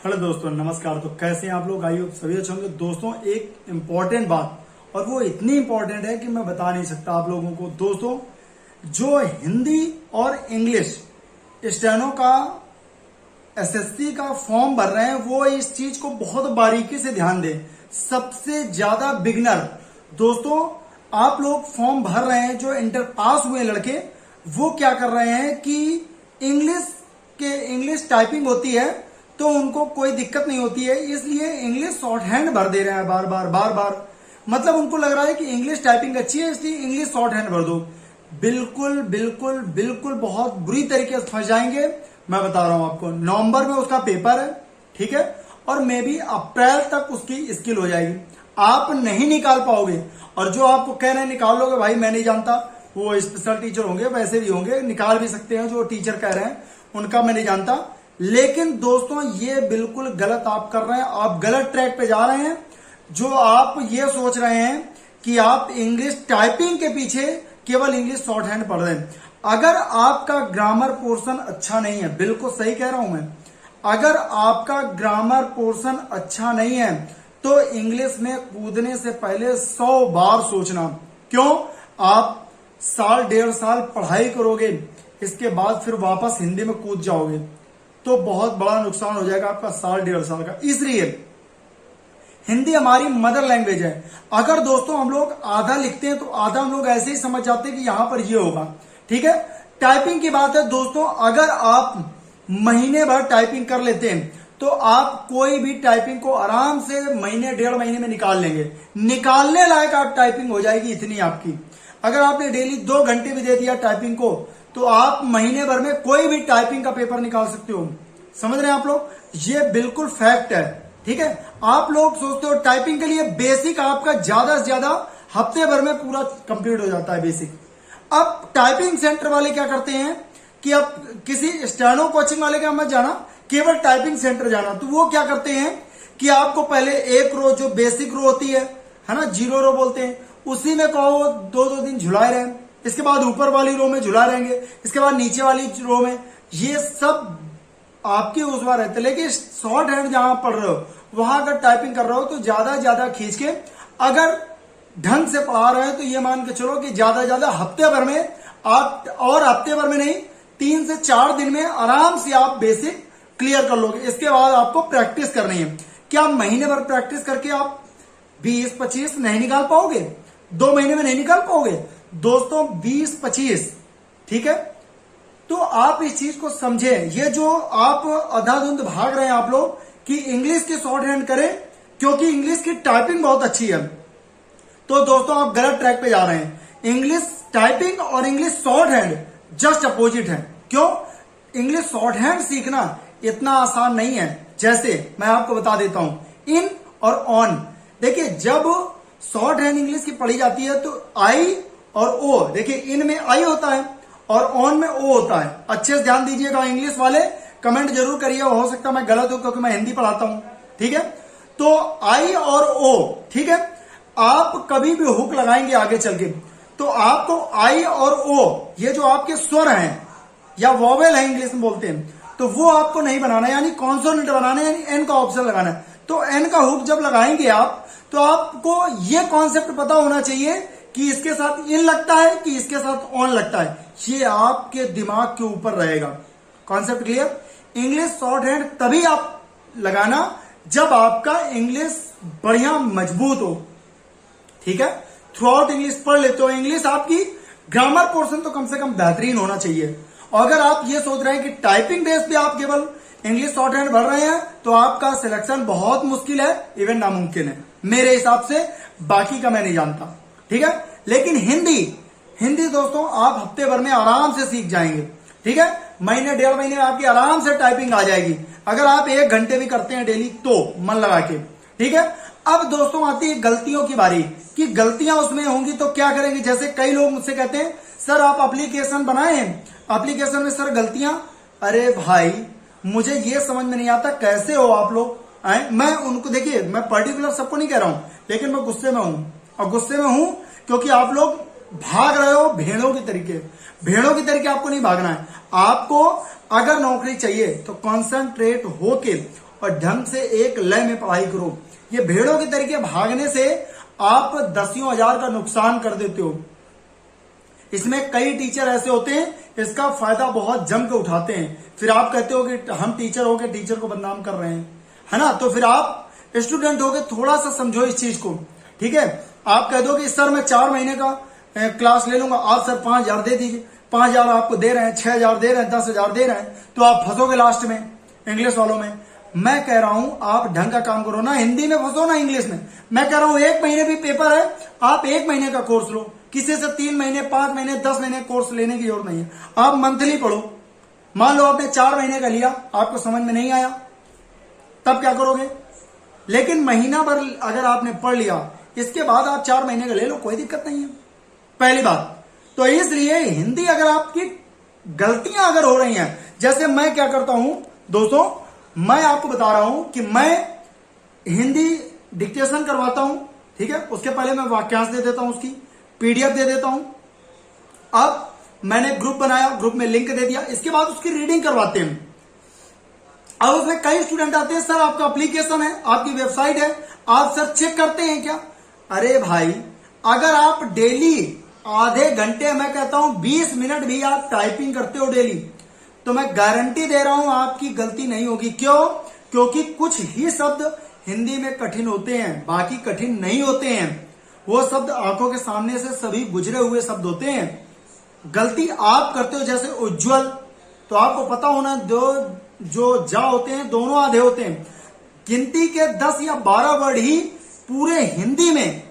Hello दोस्तों, नमस्कार। तो कैसे हैं आप लोग? आई होप सभी अच्छे होंगे। दोस्तों, एक इम्पॉर्टेंट बात, और वो इतनी इम्पोर्टेंट है कि मैं बता नहीं सकता आप लोगों को। दोस्तों, जो हिंदी और इंग्लिश स्टेनो का एसएससी का फॉर्म भर रहे हैं, वो इस चीज को बहुत बारीकी से ध्यान दें। सबसे ज्यादा बिगनर दोस्तों आप लोग फॉर्म भर रहे हैं, जो इंटर पास हुए लड़के, वो क्या कर रहे हैं कि इंग्लिश टाइपिंग होती है तो उनको कोई दिक्कत नहीं होती है, इसलिए इंग्लिश शॉर्ट हैंड भर दे रहे हैं बार बार। मतलब उनको लग रहा है कि इंग्लिश टाइपिंग अच्छी है, इसलिए इंग्लिश शॉर्ट हैंड भर दो। बिल्कुल बिल्कुल बिल्कुल बहुत बुरी तरीके से फंस जाएंगे। मैं बता रहा हूं आपको, नवंबर में उसका पेपर है, ठीक है, और मे बी अप्रैल तक उसकी स्किल हो जाएगी। आप नहीं निकाल पाओगे। और जो आपको कह रहे हैं निकाल लोगे, भाई मैं नहीं जानता, वो स्पेशल टीचर होंगे, वैसे भी होंगे, निकाल भी सकते हैं। जो टीचर कह रहे हैं उनका मैं नहीं जानता। लेकिन दोस्तों, ये बिल्कुल गलत आप कर रहे हैं। आप गलत ट्रैक पे जा रहे हैं। जो आप ये सोच रहे हैं कि आप इंग्लिश टाइपिंग के पीछे केवल इंग्लिश शॉर्ट हैंड पढ़ रहे हैं। अगर आपका ग्रामर पोर्शन अच्छा नहीं है, बिल्कुल सही कह रहा हूं मैं, अगर आपका ग्रामर पोर्शन अच्छा नहीं है तो इंग्लिश में कूदने से पहले 100 बार सोचना। क्यों? आप साल डेढ़ साल पढ़ाई करोगे, इसके बाद फिर वापस हिंदी में कूद जाओगे तो बहुत बड़ा नुकसान हो जाएगा आपका साल डेढ़ साल का। इसलिए हिंदी हमारी मदर लैंग्वेज है। अगर दोस्तों हम लोग आधा लिखते हैं तो आधा हम लोग ऐसे ही समझ जाते हैं कि यहां पर ये होगा, ठीक है। टाइपिंग की बात है दोस्तों, अगर आप महीने भर टाइपिंग कर लेते हैं तो आप कोई भी टाइपिंग को आराम से महीने डेढ़ महीने में निकाल लेंगे। निकालने लायक आप टाइपिंग हो जाएगी इतनी आपकी। अगर आपने डेली 2 घंटे भी दे दिया टाइपिंग को तो आप महीने भर में कोई भी टाइपिंग का पेपर निकाल सकते हो। समझ रहे हैं आप लोग? ये बिल्कुल फैक्ट है, ठीक है। आप लोग सोचते हो टाइपिंग के लिए बेसिक आपका ज्यादा से ज्यादा हफ्ते भर में पूरा कंप्लीट हो जाता है बेसिक। अब टाइपिंग सेंटर वाले क्या करते हैं कि अब किसी स्टेनो कोचिंग वाले का मत जाना, केवल टाइपिंग सेंटर जाना। तो वो क्या करते हैं कि आपको पहले एक रो, जो बेसिक रो होती है ना, 0 रो बोलते हैं, उसी में कहो 2-2 दिन झुलाए रहे। इसके बाद ऊपर वाली रो में झुला रहेंगे, इसके बाद नीचे वाली रो में। ये सब आपके उस बार रहते, लेकिन शॉर्ट हैंड जहां पढ़ रहे हो वहां अगर टाइपिंग कर रहे हो तो ज्यादा खींच के अगर ढंग से पढ़ा रहे हैं तो ये मान के चलो कि ज्यादा हफ्ते भर में आप, और हफ्ते भर में नहीं, 3 से 4 दिन में आराम से आप बेसिक क्लियर कर लोगे। इसके बाद आपको प्रैक्टिस करनी है। क्या महीने भर प्रैक्टिस करके आप 20-25 नहीं निकाल पाओगे? 2 महीने में नहीं निकाल पाओगे दोस्तों 20-25, ठीक है। तो आप इस चीज को समझे। ये जो आप अंधाधुंध भाग रहे हैं आप लोग कि इंग्लिश के शॉर्ट हैंड करें क्योंकि इंग्लिश की टाइपिंग बहुत अच्छी है, तो दोस्तों आप गलत ट्रैक पे जा रहे हैं। इंग्लिश टाइपिंग और English short hand just opposite है। क्यों? इंग्लिश शॉर्ट हैंड सीखना इतना आसान नहीं है। जैसे मैं आपको बता देता हूं, इन और ऑन। देखिए, जब शॉर्ट हैंड इंग्लिश की पढ़ी जाती है तो आई और ओ, देखिए इन में आई होता है और ऑन में ओ होता है। अच्छे से ध्यान दीजिएगा। इंग्लिश वाले कमेंट जरूर करिए, हो सकता है मैं गलत हूं क्योंकि मैं हिंदी पढ़ाता हूं, ठीक है। तो आई और ओ, ठीक है। आप कभी भी हुक लगाएंगे आगे चल के तो आपको आई और ओ, ये जो आपके स्वर हैं या वॉवेल है इंग्लिश में बोलते हैं, तो वो आपको नहीं बनाना है, यानी कॉन्सोनेंट बनाना है, यानी एन का ऑप्शन लगाना है। तो एन का हुक जब लगाएंगे आप तो आपको ये कॉन्सेप्ट पता होना चाहिए कि इसके साथ इन लगता है कि इसके साथ ऑन लगता है। ये आपके दिमाग के ऊपर रहेगा। Concept clear? English short hand तभी आप लगाना जब आपका इंग्लिश बढ़िया मजबूत हो, ठीक है। थ्रू आउट इंग्लिश पढ़ लेते हो, इंग्लिश आपकी ग्रामर पोर्शन तो कम से कम बेहतरीन होना चाहिए। और अगर आप ये सोच रहे हैं कि टाइपिंग बेस पे आप केवल इंग्लिश शॉर्ट हैंड भर रहे हैं तो आपका सिलेक्शन बहुत मुश्किल है, इवन नामुमकिन है मेरे हिसाब से। बाकी का मैं नहीं जानता, ठीक है। लेकिन हिंदी दोस्तों आप हफ्ते भर में आराम से सीख जाएंगे, ठीक है। महीने डेढ़ महीने में आपकी आराम से टाइपिंग आ जाएगी अगर आप 1 घंटे भी करते हैं डेली तो, मन लगा के, ठीक है। अब दोस्तों आती है गलतियों की बारी कि गलतियां उसमें होंगी तो क्या करेंगे। जैसे कई लोग मुझसे कहते हैं सर आप एप्लीकेशन बनाए हैं, एप्लीकेशन में सर गलतियां। अरे भाई, मुझे ये समझ में नहीं आता कैसे हो आप लोग। मैं उनको, देखिए मैं पर्टिकुलर सबको नहीं कह रहा हूं, लेकिन मैं गुस्से में हूं। और गुस्से में हूं क्योंकि आप लोग भाग रहे हो भेड़ों की तरीके आपको नहीं भागना है। आपको अगर नौकरी चाहिए तो कॉन्सेंट्रेट होके और ढंग से एक लय में पढ़ाई करो। ये भेड़ों के तरीके भागने से आप दसियों हजार का नुकसान कर देते हो। इसमें कई टीचर ऐसे होते हैं, इसका फायदा बहुत जम के उठाते हैं। फिर आप कहते हो कि हम टीचर हो के टीचर को बदनाम कर रहे हैं, है ना। तो फिर आप स्टूडेंट हो के थोड़ा सा समझो इस चीज को, ठीक है। आप कह दो कि सर मैं 4 महीने का क्लास ले लूंगा, आप सर 5,000 दे दीजिए। 5,000 आपको दे रहे हैं, 6,000 दे रहे हैं, 10,000 दे रहे हैं, तो आप फंसोगे लास्ट में इंग्लिश वालों में। मैं कह रहा हूं आप ढंग का काम करो, ना हिंदी में फंसो ना इंग्लिश में। मैं कह रहा हूं 1 महीने भी पेपर है, आप 1 महीने का कोर्स लो। किसी से 3 महीने, 5 महीने, 10 महीने कोर्स लेने की जरूरत नहीं है। आप मंथली पढ़ो। मान लो आपने 4 महीने का लिया, आपको समझ में नहीं आया, तब क्या करोगे। लेकिन महीना भर अगर आपने पढ़ लिया, इसके बाद आप 4 महीने का ले लो, कोई दिक्कत नहीं है। पहली बात तो इसलिए हिंदी अगर आपकी गलतियां अगर हो रही हैं, जैसे मैं क्या करता हूं दोस्तों, मैं आपको बता रहा हूं कि मैं हिंदी डिक्टेशन करवाता हूं, ठीक है। उसके पहले मैं वाक्यांश दे देता हूं, उसकी पीडीएफ दे देता हूं। अब मैंने ग्रुप बनाया, ग्रुप में लिंक दे दिया, इसके बाद उसकी रीडिंग करवाते हैं। अब उसमें कई स्टूडेंट आते हैं, सर आपका एप्लीकेशन है, आपकी वेबसाइट है, आप सर चेक करते हैं क्या। अरे भाई, अगर आप डेली आधे घंटे, मैं कहता हूं 20 मिनट भी आप टाइपिंग करते हो डेली, तो मैं गारंटी दे रहा हूं आपकी गलती नहीं होगी। क्यों? क्योंकि कुछ ही शब्द हिंदी में कठिन होते हैं, बाकी कठिन नहीं होते हैं। वो शब्द आंखों के सामने से सभी गुजरे हुए शब्द होते हैं। गलती आप करते हो, जैसे उज्जवल, तो आपको पता होना जो जा होते हैं दोनों आधे होते हैं। गिनती के 10 या 12 वर्ड ही पूरे हिंदी में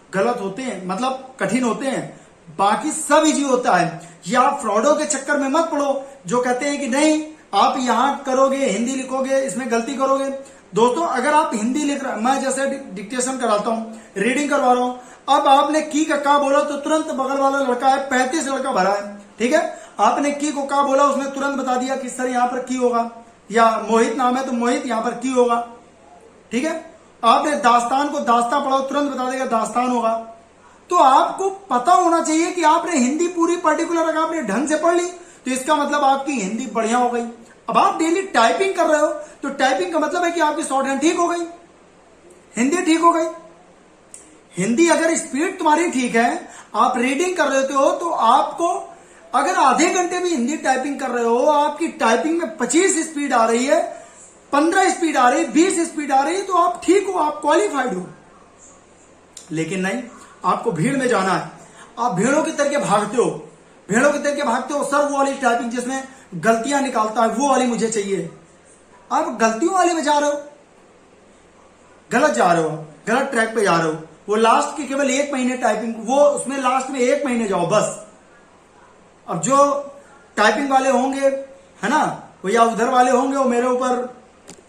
गलत होते हैं, मतलब कठिन होते हैं, बाकी सब इजी होता है। ये आप फ्रॉडों के चक्कर में मत पड़ो, जो कहते हैं कि नहीं आप यहां करोगे, हिंदी लिखोगे, इसमें गलती करोगे। दोस्तों अगर आप हिंदी लिख रहे, मैं जैसे डिक्टेशन कराता हूं, रीडिंग करवा रहा हूं, अब आपने की का का बोला तो तुरंत बगल वाला लड़का है 35 लड़का भरा है, ठीक है, आपने की को का बोला, उसने तुरंत बता दिया कि सर यहां पर की होगा, या मोहित नाम है तो मोहित यहां पर की होगा, ठीक है। आपने दास्तान को दास्ता पढ़ा, तुरंत बता देगा दास्तान होगा। तो आपको पता होना चाहिए कि आपने हिंदी पूरी पर्टिकुलर अगर आपने ढंग से पढ़ ली तो इसका मतलब आपकी हिंदी बढ़िया हो गई। अब आप डेली टाइपिंग कर रहे हो तो टाइपिंग का मतलब है कि आपकी शॉर्ट हैंड ठीक हो गई, हिंदी ठीक हो गई। हिंदी अगर स्पीड तुम्हारी ठीक है, आप रीडिंग कर रहे हो तो आपको अगर आधे घंटे भी हिंदी टाइपिंग कर रहे हो, आपकी टाइपिंग में 25 स्पीड आ रही है, 15 स्पीड आ रही है, 20 स्पीड आ रही है, तो आप ठीक हो, आप क्वालिफाइड हो। लेकिन नहीं, आपको भीड़ में जाना है, आप भेड़ों की तरह भागते हो, भेड़ों की तरह भागते हो। सर वो वाली टाइपिंग जिसमें गलतियां निकालता है वो वाली मुझे चाहिए। आप गलतियों वाले में जा रहे हो, गलत जा रहे हो, गलत ट्रैक पे जा रहे हो। वो लास्ट की केवल 1 महीने टाइपिंग, वो उसमें लास्ट में 1 महीने जाओ बस। अब जो टाइपिंग वाले होंगे, है ना, वो या उधर वाले होंगे, वो मेरे ऊपर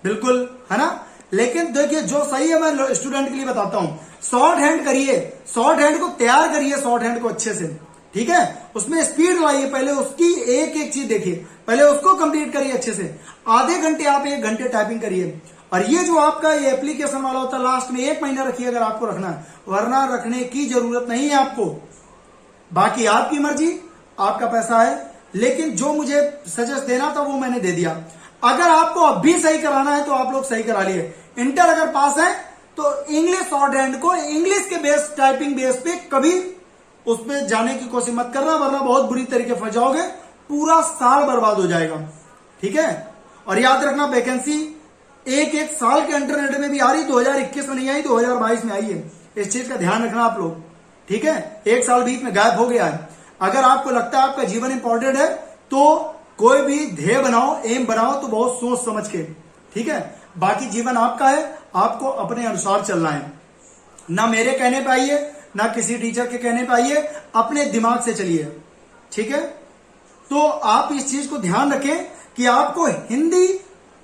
बिल्कुल, है ना। लेकिन देखिए जो सही है मैं स्टूडेंट के लिए बताता हूं, शॉर्ट हैंड करिए, शॉर्ट हैंड को तैयार करिए, शॉर्ट हैंड को अच्छे से, ठीक है। उसमें स्पीड लाइए, पहले उसकी एक एक चीज देखिए, पहले उसको कंप्लीट करिए अच्छे से। आधे घंटे आप 1 घंटे टाइपिंग करिए। और ये जो आपका ये एप्लीकेशन वाला होता है, लास्ट में 1 महीना रखिए अगर आपको रखना है, वरना रखने की जरूरत नहीं है आपको। बाकी आपकी मर्जी, आपका पैसा है। लेकिन जो मुझे सजेस्ट देना था वो मैंने दे दिया। अगर आपको अब भी सही कराना है तो आप लोग सही करा लिए। इंटर अगर पास है तो इंग्लिश शॉर्ट हैंड को इंग्लिश के बेस, टाइपिंग बेस पे कभी उसमें जाने की कोशिश मत करना, वरना बहुत बुरी तरीके फंस जाओगे, पूरा साल बर्बाद हो जाएगा, ठीक है। और याद रखना वैकेंसी एक साल के इंटरनेट में भी आ रही, 2021 में नहीं आई, 2022 में आई है। इस चीज का ध्यान रखना आप लोग, ठीक है। 1 साल बीच में गायब हो गया है। अगर आपको लगता है आपका जीवन इंपॉर्टेंट है तो कोई भी ध्येय बनाओ, एम बनाओ, तो बहुत सोच समझ के, ठीक है। बाकी जीवन आपका है, आपको अपने अनुसार चलना है, ना मेरे कहने पे आइए, ना किसी टीचर के कहने पे आइए, अपने दिमाग से चलिए, ठीक है। तो आप इस चीज को ध्यान रखें कि आपको हिंदी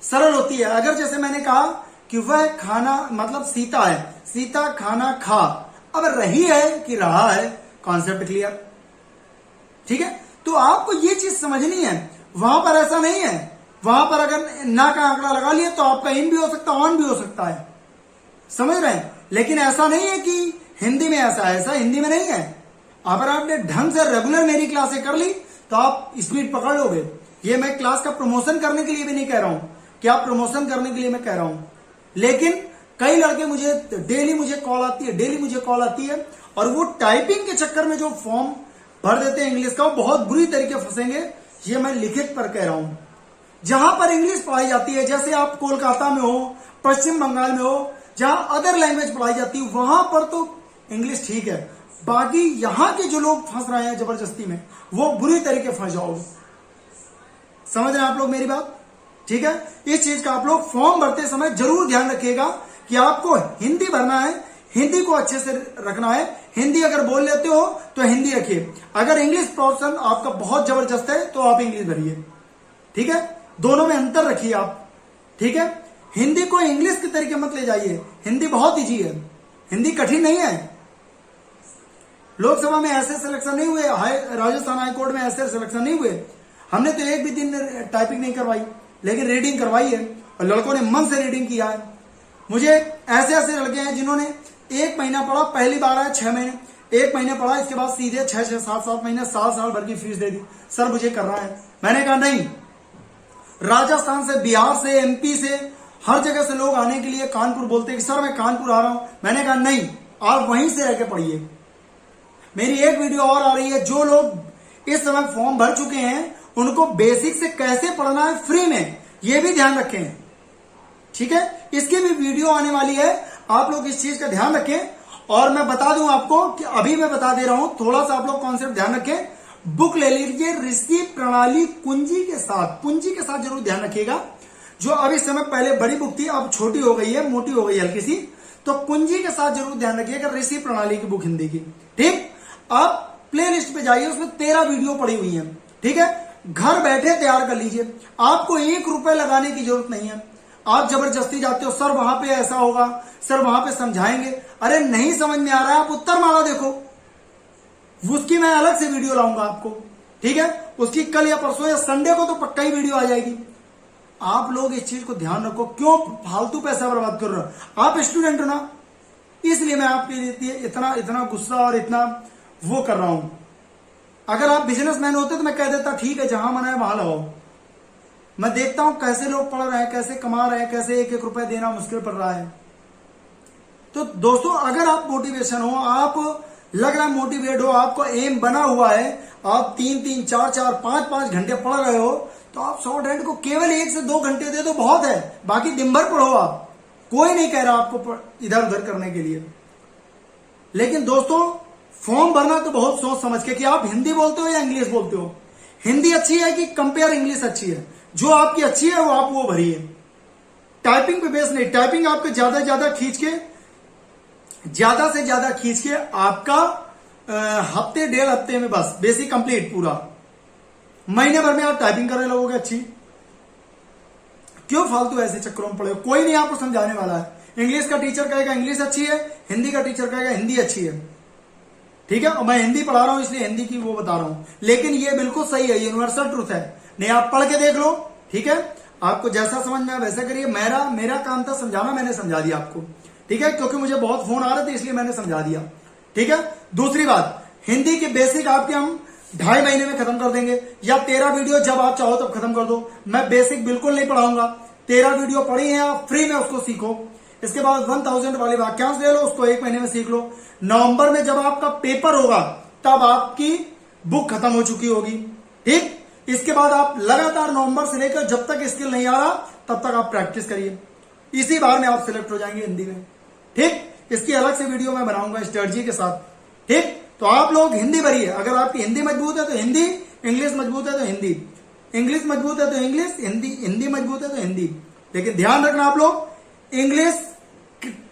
सरल होती है। अगर जैसे मैंने कहा कि वह खाना, मतलब सीता है, सीता खाना खा, अब रही है कि रहा है, कॉन्सेप्ट क्लियर, ठीक है। तो आपको ये चीज समझनी है। वहां पर ऐसा नहीं है, वहां पर अगर ना का आंकड़ा लगा लिया तो आपका इन भी हो सकता है, ऑन भी हो सकता है, समझ रहे हैं। लेकिन ऐसा नहीं है कि हिंदी में ऐसा है, ऐसा हिंदी में नहीं है। अगर आपने ढंग से रेगुलर मेरी क्लासें कर ली तो आप स्पीड पकड़ लोगे। ये मैं क्लास का प्रमोशन करने के लिए भी नहीं कह रहा हूं क्या प्रमोशन करने के लिए मैं कह रहा हूं। लेकिन कई लड़के डेली मुझे कॉल आती है और वो टाइपिंग के चक्कर में जो फॉर्म भर देते हैं इंग्लिश का, वो बहुत बुरी तरीके फंसेंगे। ये मैं लिखित पर कह रहा हूं। जहां पर इंग्लिश पढ़ाई जाती है, जैसे आप कोलकाता में हो, पश्चिम बंगाल में हो, जहां अदर लैंग्वेज पढ़ाई जाती है, वहां पर तो इंग्लिश ठीक है। बाकी यहां के जो लोग फंस रहे हैं जबरदस्ती में, वो बुरी तरीके फंस जाओगे। समझ रहे हैं आप लोग मेरी बात? ठीक है, इस चीज का आप लोग फॉर्म भरते समय जरूर ध्यान रखिएगा कि आपको हिंदी भरना है, हिंदी को अच्छे से रखना है। हिंदी अगर बोल लेते हो तो हिंदी रखिए। अगर इंग्लिश प्रोफेशन आपका बहुत जबरदस्त है तो आप इंग्लिश भरिए। ठीक है, दोनों में अंतर रखिए आप। ठीक है, हिंदी को इंग्लिश के तरीके मत ले जाइए। हिंदी बहुत इजी है, हिंदी कठिन नहीं है। लोकसभा में ऐसे सिलेक्शन नहीं हुए, राजस्थान हाईकोर्ट में ऐसे सिलेक्शन नहीं हुए। हमने तो एक भी दिन टाइपिंग नहीं करवाई, लेकिन रीडिंग करवाई है और लड़कों ने मन से रीडिंग किया है। मुझे ऐसे ऐसे लड़के हैं जिन्होंने 1 महीना पढ़ा, पहली बार आया 6 महीने, 1 महीने पढ़ा, इसके बाद सीधे 6-6, 7-7 महीने, साल भर की फीस दे दी। सर मुझे करना है। मैंने कहा नहीं, राजस्थान से, बिहार से, एमपी से, हर जगह से लोग आने के लिए कानपुर बोलते हैं कि सर मैं कानपुर आ रहा हूं। मैंने कहा नहीं, आप वहीं से रह के पढ़िए। मेरी एक वीडियो और आ रही है, जो लोग इस समय फॉर्म भर चुके हैं उनको बेसिक से कैसे पढ़ना है फ्री में, ये भी ध्यान रखें। ठीक है, इसकी भी वीडियो आने वाली है, आप लोग इस चीज का ध्यान रखें। और मैं बता दूं आपको कि अभी मैं बता दे रहा हूं, थोड़ा सा आप लोग कॉन्सेप्ट ध्यान रखें। बुक ले लीजिए ऋषि प्रणाली कुंजी के साथ जरूर ध्यान रखिएगा। जो अभी समय पहले बड़ी बुक थी, अब छोटी हो गई है, मोटी हो गई हल्की सी, तो कुंजी के साथ जरूर ध्यान रखिएगा ऋषि प्रणाली की बुक हिंदी की। ठीक, आप प्ले लिस्ट पे जाइए, उसमें 13 वीडियो पड़ी हुई है। ठीक है, घर बैठे तैयार कर लीजिए, आपको 1 रुपए लगाने की जरूरत नहीं है। आप जबरदस्ती जाते हो, सर वहां पे ऐसा होगा, सर वहां पे समझाएंगे। अरे नहीं समझ में आ रहा है, आप उत्तर माला देखो, उसकी मैं अलग से वीडियो लाऊंगा आपको। ठीक है, उसकी कल या परसों या संडे को तो पक्का ही वीडियो आ जाएगी। आप लोग इस चीज को ध्यान रखो, क्यों फालतू पैसा बर्बाद कर रहे हो। आप स्टूडेंट हो ना, इसलिए मैं आपके लिए इतना गुस्सा और इतना वो कर रहा हूं। अगर आप बिजनेसमैन होते तो मैं कह देता ठीक है, जहां मन है वहां लगाओ। मैं देखता हूं कैसे लोग पढ़ रहे हैं, कैसे कमा रहे हैं, कैसे 1-1 रुपए देना मुश्किल पड़ रहा है। तो दोस्तों, अगर आप मोटिवेशन हो, आप लग रहा है मोटिवेट हो, आपको एम बना हुआ है, आप 3-3, 4-4, 5-5 घंटे पढ़ रहे हो, तो आप शॉर्ट हैंड को केवल 1 से 2 घंटे दे दो, बहुत है। बाकी दिन भर पढ़ो आप, कोई नहीं कह रहा आपको इधर उधर करने के लिए। लेकिन दोस्तों, फॉर्म भरना तो बहुत सोच समझ के, कि आप हिंदी बोलते हो या इंग्लिश बोलते हो, हिंदी अच्छी है कि कंपेयर इंग्लिश अच्छी है, जो आपकी अच्छी है वो आप वो भरिए। टाइपिंग पे बेस नहीं, टाइपिंग आपके ज्यादा से ज्यादा खींच के आपका हफ्ते 1.5 हफ्ते में बस बेसिक कंप्लीट पूरा, महीने भर में आप टाइपिंग करने लगोगे अच्छी। क्यों फालतू ऐसे चक्करों में पड़े? कोई नहीं आपको समझाने वाला है। इंग्लिश का टीचर कहेगा इंग्लिश अच्छी है, हिंदी का टीचर कहेगा हिंदी अच्छी है। ठीक है, और मैं हिंदी पढ़ा रहा हूं इसलिए हिंदी की वो बता रहा हूं, लेकिन ये बिल्कुल सही है, यूनिवर्सल ट्रूथ है। नहीं, आप पढ़ के देख लो। ठीक है, आपको जैसा समझ में आए वैसा करिए। मेरा काम था समझाना, मैंने समझा दिया आपको। ठीक है, क्योंकि मुझे बहुत फोन आ रहे थे इसलिए मैंने समझा दिया। ठीक है, दूसरी बात, हिंदी के बेसिक आपके हम 2.5 महीने में खत्म कर देंगे, या 13 वीडियो जब आप चाहो तब खत्म कर दो। मैं बेसिक बिल्कुल नहीं पढ़ाऊंगा, 13 वीडियो पढ़ी है, आप फ्री में उसको सीखो। इसके बाद 1000 वाले वाक्यांश ले लो, उसको 1 महीने में सीख लो। नवंबर में जब आपका पेपर होगा तब आपकी बुक खत्म हो चुकी होगी। ठीक, इसके बाद आप लगातार नवंबर से लेकर जब तक स्किल नहीं आ रहा तब तक आप प्रैक्टिस करिए, इसी बार में आप सिलेक्ट हो जाएंगे हिंदी में। ठीक, इसकी अलग से वीडियो मैं बनाऊंगा स्ट्रेटजी के साथ। ठीक, तो आप लोग हिंदी भरिए। अगर आपकी हिंदी मजबूत है तो हिंदी, इंग्लिश मजबूत है तो हिंदी, इंग्लिश मजबूत है तो इंग्लिश, हिंदी मजबूत है तो हिंदी। लेकिन ध्यान रखना आप लोग, इंग्लिश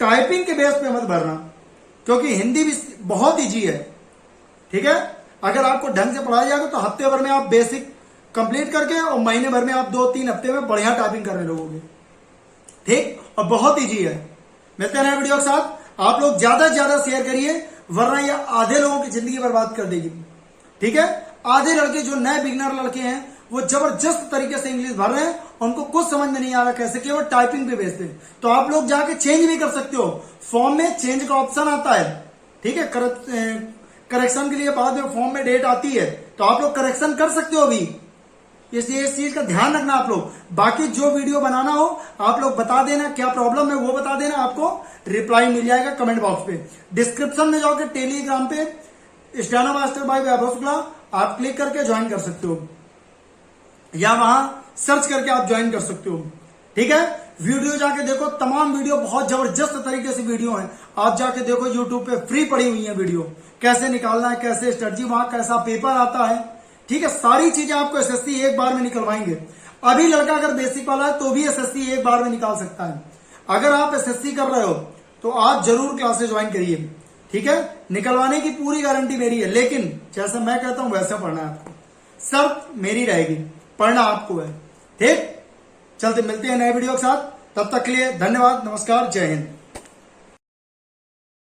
टाइपिंग के बेस पे मत भरना, क्योंकि हिंदी भी बहुत ईजी है। ठीक है, अगर आपको ढंग से पढ़ाया जाएगा तो हफ्ते भर में आप बेसिक कंप्लीट करके और महीने भर में आप 2-3 हफ्ते में बढ़िया टाइपिंग करने लगोगे। ठीक, और बहुत ईजी है। मिलते हैं नए वीडियो के साथ। आप लोग ज्यादा से ज्यादा शेयर करिए, वरना यह आधे लोगों की जिंदगी बर्बाद कर देगी। ठीक है, आधे लड़के जो नए बिगनर लड़के हैं वो जबरदस्त तरीके से इंग्लिश भर रहे हैं, उनको कुछ समझ में नहीं आ रहा कैसे, केवल टाइपिंग पे बेस पे। तो आप लोग जाके चेंज भी कर सकते हो, फॉर्म में चेंज का ऑप्शन आता है। ठीक है, करेक्शन के लिए बाद में फॉर्म में डेट आती है, तो आप लोग करेक्शन कर सकते हो अभी। इसलिए इस चीज का ध्यान रखना आप लोग। बाकी जो वीडियो बनाना हो आप लोग बता देना, क्या प्रॉब्लम है वो बता देना, आपको रिप्लाई मिल जाएगा कमेंट बॉक्स पे। डिस्क्रिप्शन में जाओगे टेलीग्राम पे स्टेनो मास्टर बाय वैभव शुक्ला आप क्लिक करके ज्वाइन कर सकते हो, या वहां सर्च करके आप ज्वाइन कर सकते हो। ठीक है, वीडियो जाके देखो, तमाम वीडियो बहुत जबरदस्त तरीके से वीडियो है, आप जाके देखो यूट्यूब पे फ्री पड़ी हुई है वीडियो, कैसे निकालना है, कैसे स्ट्रेटजी, वहां कैसा पेपर आता है। ठीक है, सारी चीजें आपको एसएससी एक बार में निकलवाएंगे। अभी लड़का अगर बेसिक वाला है तो भी एसएससी एक बार में निकाल सकता है। अगर आप एसएससी कर रहे हो तो आप जरूर क्लासेस ज्वाइन करिए। ठीक है, निकलवाने की पूरी गारंटी मेरी है, लेकिन जैसा मैं कहता हूं वैसा पढ़ना है आपको, शर्त मेरी रहेगी, पढ़ना आपको है। ठीक, चलते मिलते हैं नए वीडियो के साथ, तब तक के लिए धन्यवाद, नमस्कार, जय हिंद।